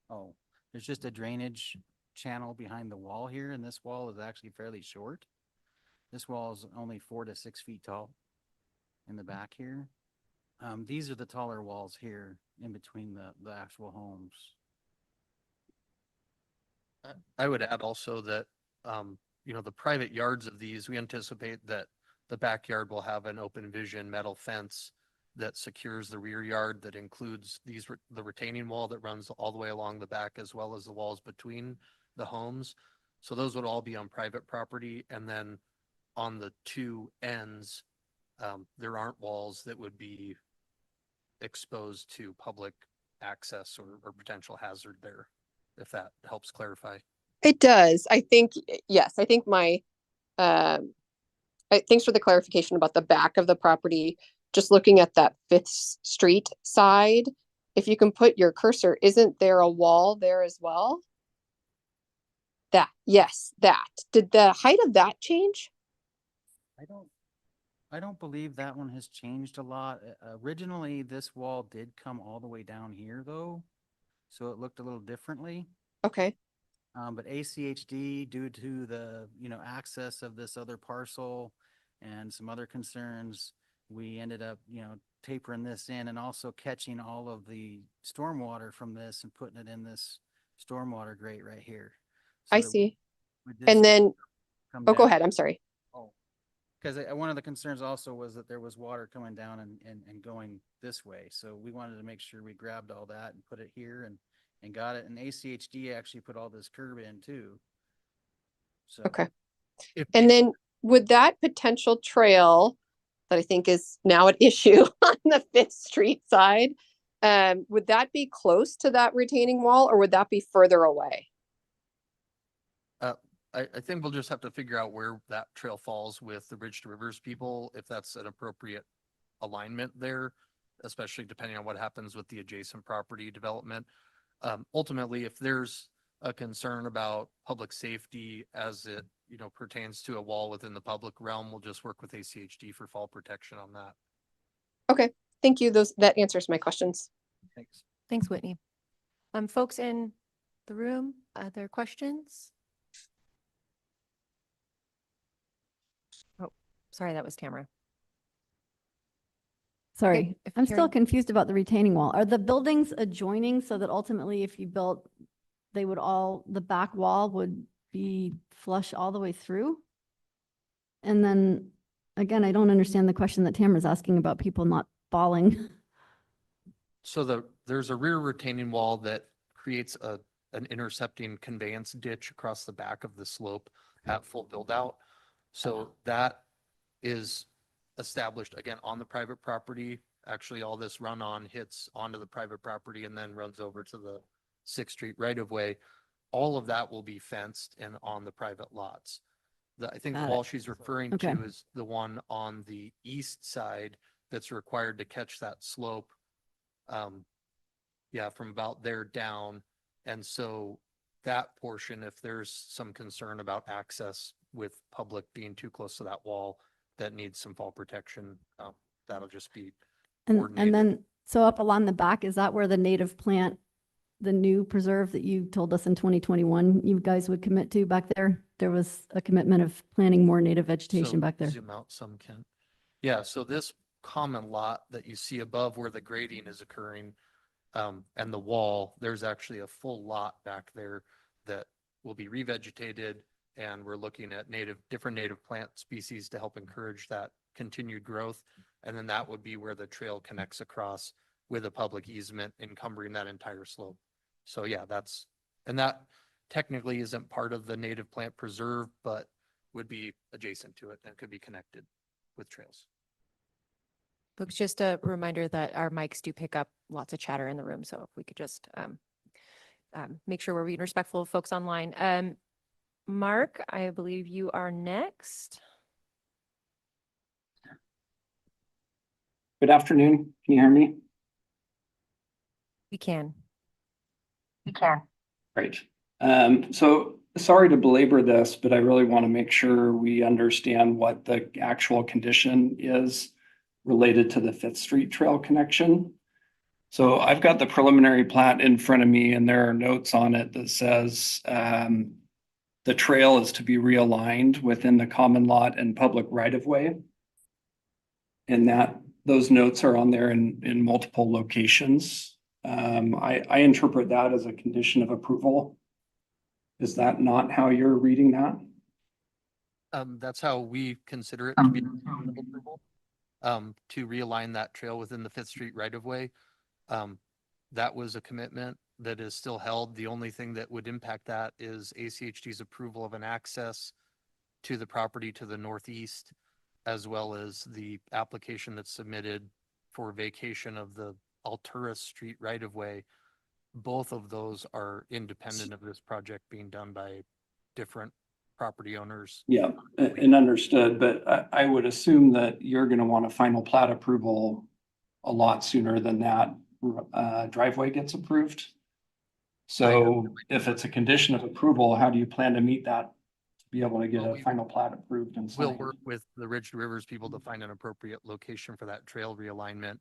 Oh, there's just a drainage channel behind the wall here, and this wall is actually fairly short. This wall is only 4 to 6 feet tall in the back here. These are the taller walls here in between the actual homes. I would add also that, the private yards of these, we anticipate that the backyard will have an open vision metal fence that secures the rear yard, that includes the retaining wall that runs all the way along the back, as well as the walls between the homes. So those would all be on private property. And then on the two ends, there aren't walls that would be exposed to public access or potential hazard there, if that helps clarify. It does. I think, yes, I think thanks for the clarification about the back of the property. Just looking at that Fifth Street side, if you can put your cursor, isn't there a wall there as well? Yes, that. Did the height of that change? I don't believe that one has changed a lot. Originally, this wall did come all the way down here though, so it looked a little differently. Okay. But ACHD, due to the, access of this other parcel and some other concerns, we ended up, tapering this in and also catching all of the stormwater from this and putting it in this stormwater grate right here. So I that see. when this And then, come oh, go down- ahead. I'm sorry. Oh, because one of the concerns also was that there was water coming down and going this way. So we wanted to make sure we grabbed all that and put it here and got it. And ACHD actually put all this curb in too. So. Okay. And then would that potential trail that I think is now an issue on the Fifth Street side, would that be close to that retaining wall or would that be further away? I think we'll just have to figure out where that trail falls with the Bridge to Rivers people, if that's an appropriate alignment there, especially depending on what happens with the adjacent property development. Ultimately, if there's a concern about public safety as it, pertains to a wall within the public realm, we'll just work with ACHD for fall protection on that. Okay, thank you. That answers my questions. Thanks. Thanks, Whitney. Folks in the room, other questions? Oh, sorry, that was Tamara. Sorry, if I'm still Karen- confused about the retaining wall. Are the buildings adjoining so that ultimately if you built, the back wall would be flush all the way through? And then, again, I don't understand the question that Tamara's asking about people not falling. So there's a rear retaining wall that creates an intercepting conveyance ditch across the back of the slope at full build out. So that is established again on the private property. Actually, all this run on hits onto the private property and then runs over to the 6th Street right of way. All of that will be fenced and on the private lots. I think the Got wall it. she's referring Okay. to is the one on the east side that's required to catch that slope. From about there down. And so that portion, if there's some concern about access with public being too close to that wall that needs some fall protection, that'll just be And coordinated. then, so up along the back, is that where the native plant, the new preserve that you told us in 2021, you guys would commit to back there? There was a commitment of planting more native vegetation So back there. zoom out some, Ken. Yeah, so this common lot that you see above where the grading is occurring, and the wall, there's actually a full lot back there that will be revegetated. And we're looking at different native plant species to help encourage that continued growth. And then that would be where the trail connects across with a public easement encumbering that entire slope. So yeah, technically isn't part of the native plant preserve, but would be adjacent to it and could be connected with trails. Folks, just a reminder that our mics do pick up lots of chatter in the room, so if we could just make sure we're being respectful of folks online. Mark, I believe you are next. Good afternoon. Can you hear me? We can. Great. So sorry to belabor this, but I really want to make sure we understand what the actual condition is related to the Fifth Street Trail connection. So I've got the preliminary plat in front of me, and there are notes on it that says the trail is to be realigned within the common lot and public right-of-way. And that those notes are on there in multiple locations. I interpret that as a condition of approval. Is that not how you're reading that? That's how we consider it to be approval, to realign that trail within the Fifth Street right of way. That was a commitment that is still held. The only thing that would impact that is ACHD's approval of an access to the property to the northeast, as well as the application that's submitted for vacation of the Alturas Street right of way. Both of those are independent of this project being done by different property owners. Yeah, and understood, but I would assume that you're going to want a final plat approval a lot sooner than that driveway gets approved. So if it's a condition of approval, how do you plan to meet that? To be able to get a final plat approved and We'll signed? work with the Ridge to Rivers people to find an appropriate location for that trail realignment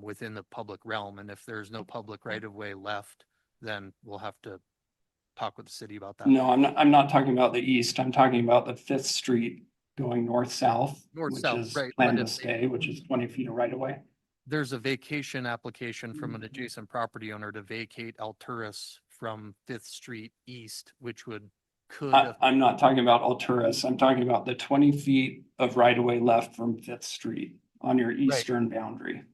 within the public realm. And if there's no public right of way left, then we'll have to talk with the city about that. No, I'm not talking about the east. I'm talking about the Fifth Street going north-south, which North-south, is right, planned but to if they- stay, which is 20 feet of right of way. There's a vacation application from an adjacent property owner to vacate Alturas from Fifth Street East, which could. I'm not talking about Alturas. I'm talking about the 20 feet of right of way left from Fifth Street on your eastern boundary.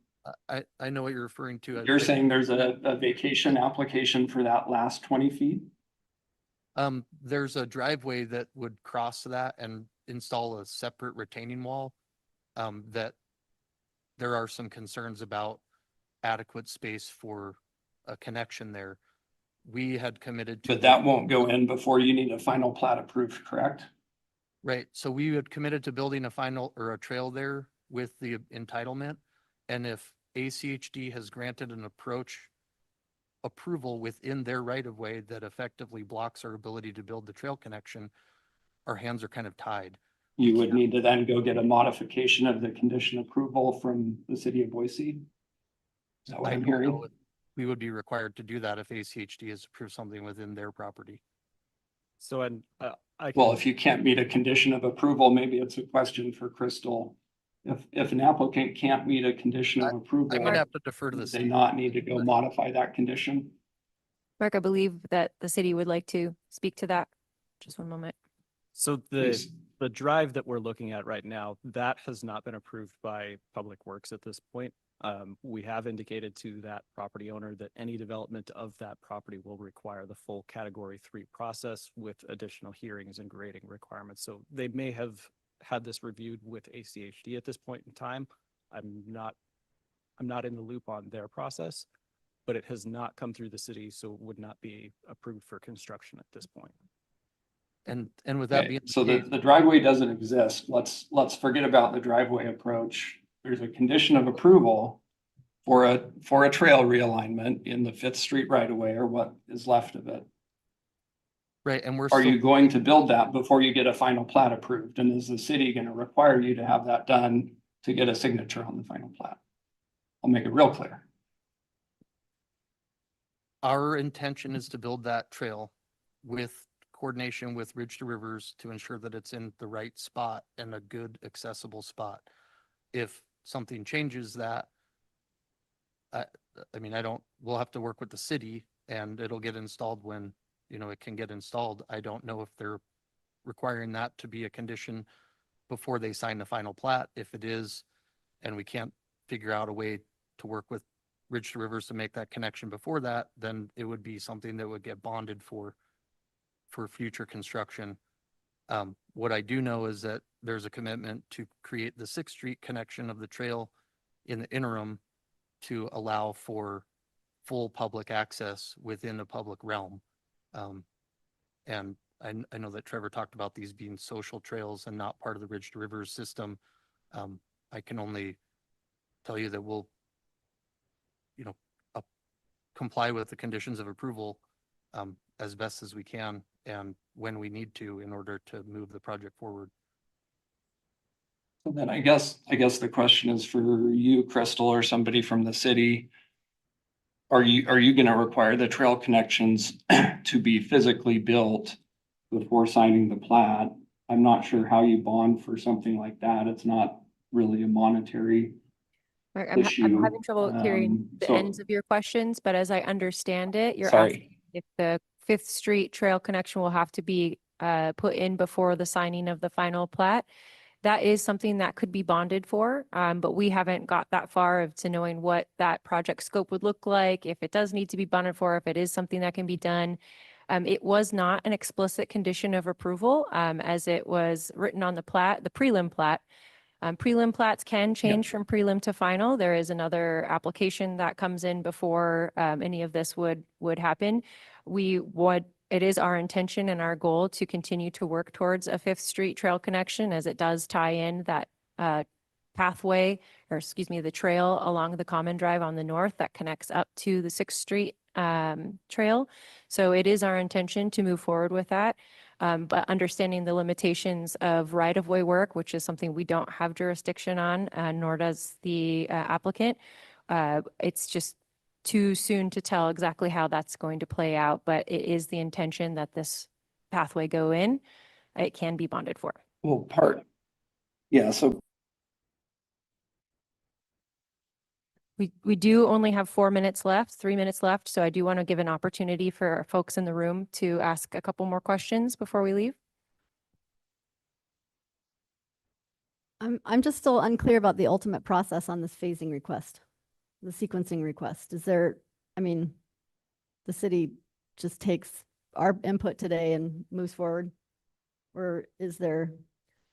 I know what you're referring to. You're saying there's a vacation application for that last 20 feet? There's a driveway that would cross that and install a separate retaining wall. That there are some concerns about adequate space for a connection there. We had committed to. But that won't go in before you need a final plat approved, correct? Right, so we had committed to building a final or a trail there with the entitlement. And if ACHD has granted an approval within their right of way that effectively blocks our ability to build the trail connection, our hands are kind of tied. You would need to then go get a modification of the condition approval from the city of Boise? Is that what I'm hearing? We would be required to do that if ACHD has approved something within their property. So, and Well, if you can't meet a condition of approval, maybe it's a question for Crystal. If an applicant can't meet a condition of approval, I'm gonna have to defer to the do they city. not need to go modify that condition? Mark, I believe that the city would like to speak to that. Just one moment. So Please. the drive that we're looking at right now, that has not been approved by Public Works at this point. We have indicated to that property owner that any development of that property will require the full Category 3 process with additional hearings and grading requirements. So they may have had this reviewed with ACHD at this point in time. I'm not in the loop on their process, but it has not come through the city, so it would not be approved for construction at this point. And with that Okay, being. so the driveway doesn't exist. Let's forget about the driveway approach. There's a condition of approval for a trail realignment in the Fifth Street right of way, or what is left of it. Right, and we're. Are still- you going to build that before you get a final plat approved? And is the city going to require you to have that done to get a signature on the final plat? I'll make it real clear. Our intention is to build that trail with coordination with Ridge to Rivers to ensure that it's in the right spot and a good accessible spot. If something changes that, I mean, we'll have to work with the city and it'll get installed when, it can get installed. I don't know if they're requiring that to be a condition before they sign the final plat. If it is, and we can't figure out a way to work with Ridge to Rivers to make that connection before that, then it would be something that would get bonded for for future construction. What I do know is that there's a commitment to create the 6th Street connection of the trail in the interim to allow for full public access within a public realm. And I know that Trevor talked about these being social trails and not part of the Ridge to Rivers system. I can only tell you that we'll, comply with the conditions of approval as best as we can and when we need to in order to move the project forward. So then I guess the question is for you, Crystal, or somebody from the city. Are you going to require the trail connections to be physically built before signing the plat? I'm not sure how you bond for something like that. It's not really a monetary I'm issue. having trouble hearing the So- ends of your questions, but as I understand it, you're Sorry. asking if the 5th Street trail connection will have to be put in before the signing of the final plat. That is something that could be bonded for, but we haven't got that far to knowing what that project scope would look like, if it does need to be bonded for, if it is something that can be done. It was not an explicit condition of approval as it was written on the plat, the prelim plat. Prelim plats can change from prelim to final. There is another application that comes in before any of this would happen. It is our intention and our goal to continue to work towards a 5th Street trail connection as it does tie in that pathway, or excuse me, the trail along the Common Drive on the north that connects up to the 6th Street trail. So it is our intention to move forward with that. But understanding the limitations of right-of-way work, which is something we don't have jurisdiction on, nor does the applicant. It's just too soon to tell exactly how that's going to play out, but it is the intention that this pathway go in. It can be bonded for. Well, so We do only have 4 minutes left, 3 minutes left, so I do want to give an opportunity for folks in the room to ask a couple more questions before we leave. I'm just still unclear about the ultimate process on this phasing request, the sequencing request. Is there, I mean, the city just takes our input today and moves forward? Or is there?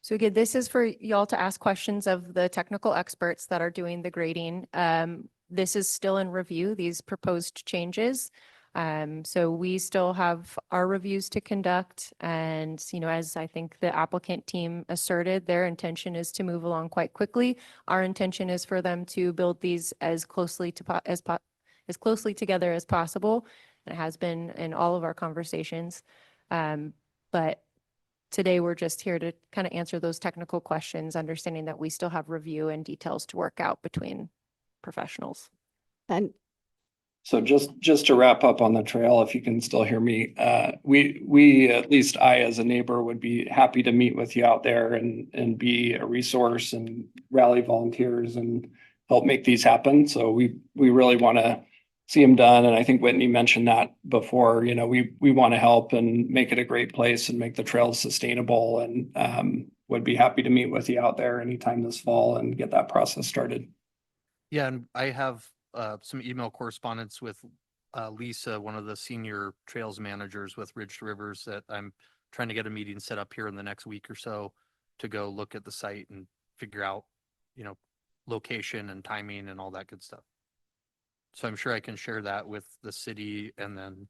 So again, this is for y'all to ask questions of the technical experts that are doing the grading. This is still in review, these proposed changes. So we still have our reviews to conduct. And, as I think the applicant team asserted, their intention is to move along quite quickly. Our intention is for them to build these as closely as closely together as possible. And it has been in all of our conversations. But today, we're just here to kind of answer those technical questions, understanding that we still have review and details to work out between professionals. And So just to wrap up on the trail, if you can still hear me, we, at least I as a neighbor, would be happy to meet with you out there and be a resource and rally volunteers and help make these happen. So we really want to see them done. And I think Whitney mentioned that before, we want to help and make it a great place and make the trails sustainable, and would be happy to meet with you out there anytime this fall and get that process started. Yeah, and I have some email correspondence with Lisa, one of the senior trails managers with Ridge to Rivers, that I'm trying to get a meeting set up here in the next week or so to go look at the site and figure out, location and timing and all that good stuff. So I'm sure I can share that with the city, and then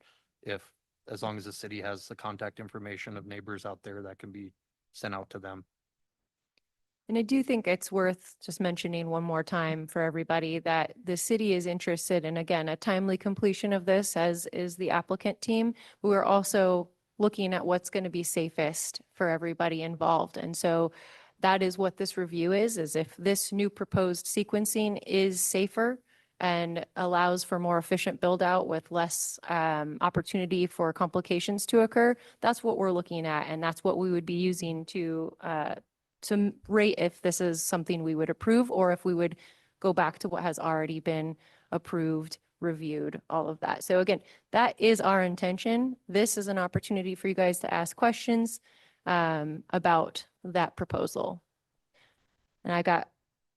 as long as the city has the contact information of neighbors out there, that can be sent out to them. And I do think it's worth just mentioning one more time for everybody that the city is interested in, again, a timely completion of this, as is the applicant team. But we're also looking at what's going to be safest for everybody involved. And so that is what this review is if this new proposed sequencing is safer and allows for more efficient build out with less opportunity for complications to occur. That's what we're looking at. And that's what we would be using to rate if this is something we would approve, or if we would go back to what has already been approved, reviewed, all of that. So again, that is our intention. This is an opportunity for you guys to ask questions about that proposal. And I got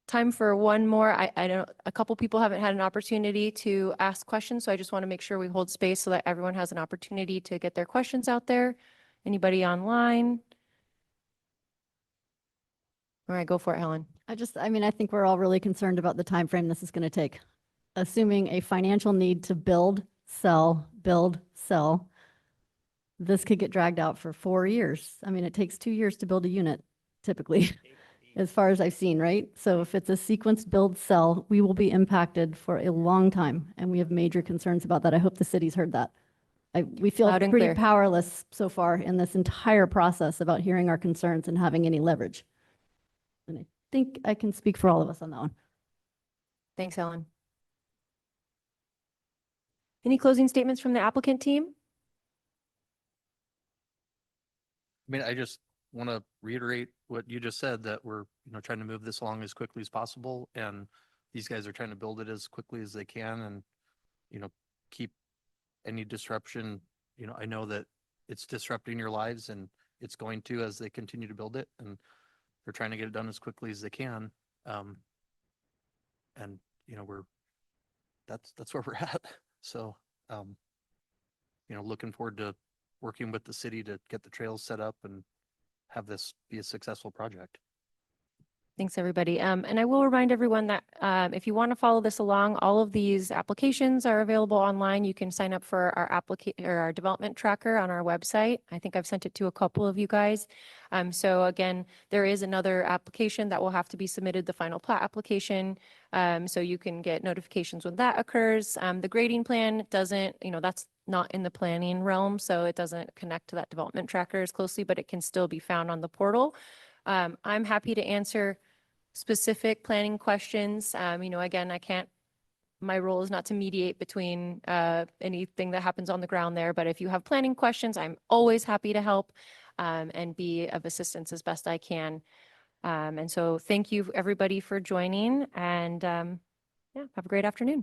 time for one more. I don't, a couple people haven't had an opportunity to ask questions, so I just want to make sure we hold space so that everyone has an opportunity to get their questions out there. Anybody online? All right, go for it, Helen. I mean, I think we're all really concerned about the time frame this is going to take. Assuming a financial need to build, sell, this could get dragged out for 4 years. I mean, it takes 2 years to build a unit typically, as far as I've seen, right? So if it's a sequenced build, sell, we will be impacted for a long time, and we have major concerns about that. I hope the city's heard that. We feel Loud and pretty clear. powerless so far in this entire process about hearing our concerns and having any leverage. And I think I can speak for all of us on that one. Thanks, Helen. Any closing statements from the applicant team? I mean, I just want to reiterate what you just said, that we're, trying to move this along as quickly as possible. And these guys are trying to build it as quickly as they can and, keep any disruption. I know that it's disrupting your lives and it's going to as they continue to build it. And they're trying to get it done as quickly as they can. And, that's where we're at. So, looking forward to working with the city to get the trails set up and have this be a successful project. Thanks, everybody. And I will remind everyone that if you want to follow this along, all of these applications are available online. You can sign up for our development tracker on our website. I think I've sent it to a couple of you guys. So again, there is another application that will have to be submitted, the final plat application. So you can get notifications when that occurs. The grading plan doesn't, that's not in the planning realm, so it doesn't connect to that development tracker as closely, but it can still be found on the portal. I'm happy to answer specific planning questions. Again, my role is not to mediate between anything that happens on the ground there, but if you have planning questions, I'm always happy to help and be of assistance as best I can. And so thank you everybody for joining, and yeah, have a great afternoon.